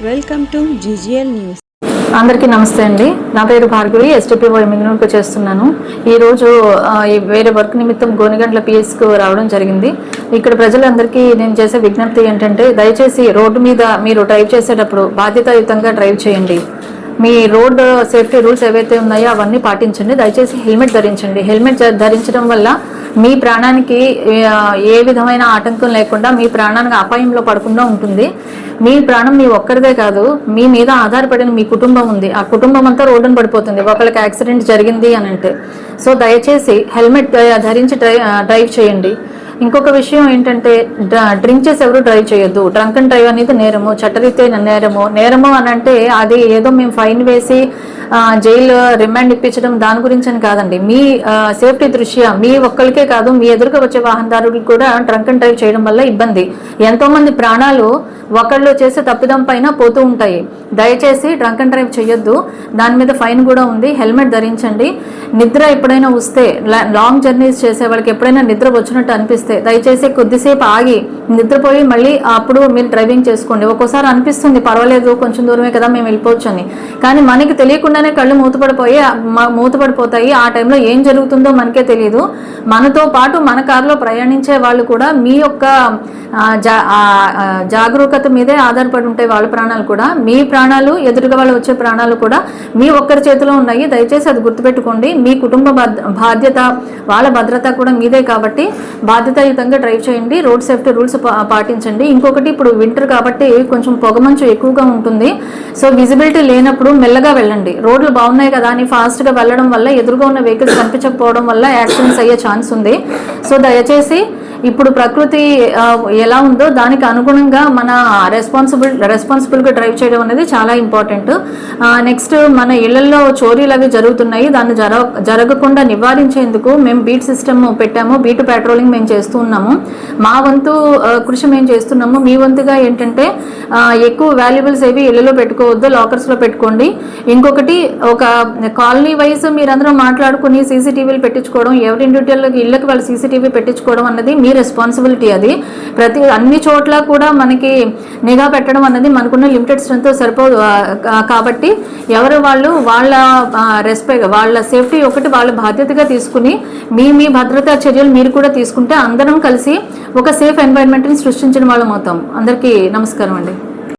Welcome to GGL news. అందరికీ నమస్తే అండి. నా పేరు భార్గవి, ఎస్టీపీఓ ఎమ్మిగ్నూరుకు చేస్తున్నాను. ఈరోజు వేరే వర్క్ నిమిత్తం గోనిగండ్ల పిఎస్కు రావడం జరిగింది. ఇక్కడ ప్రజలందరికీ నేను చేసే విజ్ఞప్తి ఏంటంటే, దయచేసి రోడ్డు మీద మీరు డ్రైవ్ చేసేటప్పుడు బాధ్యతాయుతంగా డ్రైవ్ చేయండి. మీ రోడ్ సేఫ్టీ రూల్స్ ఏవైతే ఉన్నాయో అవన్నీ పాటించండి. దయచేసి హెల్మెట్ ధరించండి. హెల్మెట్ ధరించడం వల్ల మీ ప్రాణానికి ఏ విధమైన ఆటంకం లేకుండా మీ ప్రాణానికి అపాయంలో పడకుండా ఉంటుంది. మీ ప్రాణం మీ ఒక్కరిదే కాదు, మీ మీద ఆధారపడిన మీ కుటుంబం ఉంది. ఆ కుటుంబం అంతా రోడ్డున పడిపోతుంది ఒకళ్ళకి యాక్సిడెంట్ జరిగింది అని అంటే. సో దయచేసి హెల్మెట్ ధరించి డ్రైవ్ చేయండి. ఇంకొక విషయం ఏంటంటే, డ్రింక్ చేసి ఎవరు డ్రైవ్ చేయొద్దు. డ్రంక్ అండ్ డ్రైవ్ అనేది నేరము, చట్టరీత్యా నేరము అని అంటే అది ఏదో మేము ఫైన్ వేసి జైలు రిమాండ్ ఇప్పించడం దాని గురించి అని కాదండి. మీ సేఫ్టీ దృష్ట్యా మీ ఒక్కరికే కాదు, మీ ఎదురుగా వచ్చే వాహనదారులకు కూడా డ్రంక్ అండ్ డ్రైవ్ చేయడం వల్ల ఇబ్బంది. ఎంతోమంది ప్రాణాలు ఒకళ్ళు చేసే తప్పిదం పైన పోతూ ఉంటాయి. దయచేసి డ్రంక్ అండ్ డ్రైవ్ చేయొద్దు. దాని మీద ఫైన్ కూడా ఉంది. హెల్మెట్ ధరించండి. నిద్ర ఎప్పుడైనా వస్తే, లాంగ్ జర్నీస్ చేసే వాళ్ళకి ఎప్పుడైనా నిద్ర వచ్చినట్టు అనిపిస్తే దయచేసి కొద్దిసేపు ఆగి నిద్రపోయి మళ్ళీ అప్పుడు మీరు డ్రైవింగ్ చేసుకోండి. ఒక్కోసారి అనిపిస్తుంది పర్వాలేదు, కొంచెం దూరమే కదా మేము వెళ్ళిపోవచ్చు అని. కానీ మనకి తెలియకుండానే కళ్ళు మూతపడిపోతాయి. ఆ టైంలో ఏం జరుగుతుందో మనకే తెలియదు. మనతో పాటు మన కారులో ప్రయాణించే వాళ్ళు కూడా మీ యొక్క జాగరూకత మీదే ఆధారపడి ఉంటాయి. వాళ్ళ ప్రాణాలు కూడా, మీ ప్రాణాలు, ఎదురుగా వాళ్ళు వచ్చే ప్రాణాలు కూడా మీ ఒక్కరి చేతిలో ఉన్నాయి. దయచేసి అది గుర్తుపెట్టుకోండి. మీ కుటుంబ బాధ్యత, వాళ్ళ భద్రత కూడా మీదే కాబట్టి బాధ్యతాయుతంగా డ్రైవ్ చేయండి. రోడ్ సేఫ్టీ రూల్స్ పాటించండి. ఇంకొకటి, ఇప్పుడు వింటర్ కాబట్టి కొంచెం పొగమంచు ఎక్కువగా ఉంటుంది. సో విజిబిలిటీ లేనప్పుడు మెల్లగా వెళ్ళండి. రోడ్లు బాగున్నాయి కదా అని ఫాస్ట్గా వెళ్ళడం వల్ల ఎదురుగా ఉన్న వెహికల్స్ కనిపించకపోవడం వల్ల యాక్సిడెంట్స్ అయ్యే ఛాన్స్ ఉంది. సో దయచేసి ఇప్పుడు ప్రకృతి ఎలా ఉందో దానికి అనుగుణంగా మన రెస్పాన్సిబుల్గా డ్రైవ్ చేయడం అనేది చాలా ఇంపార్టెంట్. నెక్స్ట్, మన ఇళ్లలో చోరీలు అవి జరుగుతున్నాయి. దాన్ని జరగకుండా నివారించేందుకు మేము బీట్ సిస్టమ్ పెట్టాము. బీట్ పెట్రోలింగ్ మేము చేస్తూ ఉన్నాము. మా వంతు కృషి మేము చేస్తున్నాము. మీ వంతుగా ఏంటంటే, ఎక్కువ వాల్యుబుల్స్ ఏవి ఇళ్లలో పెట్టుకోవద్దు, లాకర్స్లో పెట్టుకోండి. ఇంకొకటి, ఒక కాలనీ వైజ్ మీరందరూ మాట్లాడుకుని సీసీటీవీలు పెట్టించుకోవడం, ఎవరి ఇండివిజువల్ ఇళ్ళకి వాళ్ళు సీసీటీవీ పెట్టించుకోవడం అన్నది మీ రెస్పాన్సిబిలిటీ. అది అన్ని చోట్ల కూడా మనకి నిఘా పెట్టడం అన్నది మనకున్న లిమిటెడ్ స్ట్రెంత్ సరిపోదు. కాబట్టి ఎవరు వాళ్ళు వాళ్ళ సేఫ్టీ ఒకటి వాళ్ళ బాధ్యతగా తీసుకుని మీ భద్రతా చర్యలు మీరు కూడా తీసుకుంటే అందరం కలిసి ఒక సేఫ్ ఎన్వైరన్మెంట్ని సృష్టించిన వాళ్ళం అవుతాం. అందరికీ నమస్కారం అండి.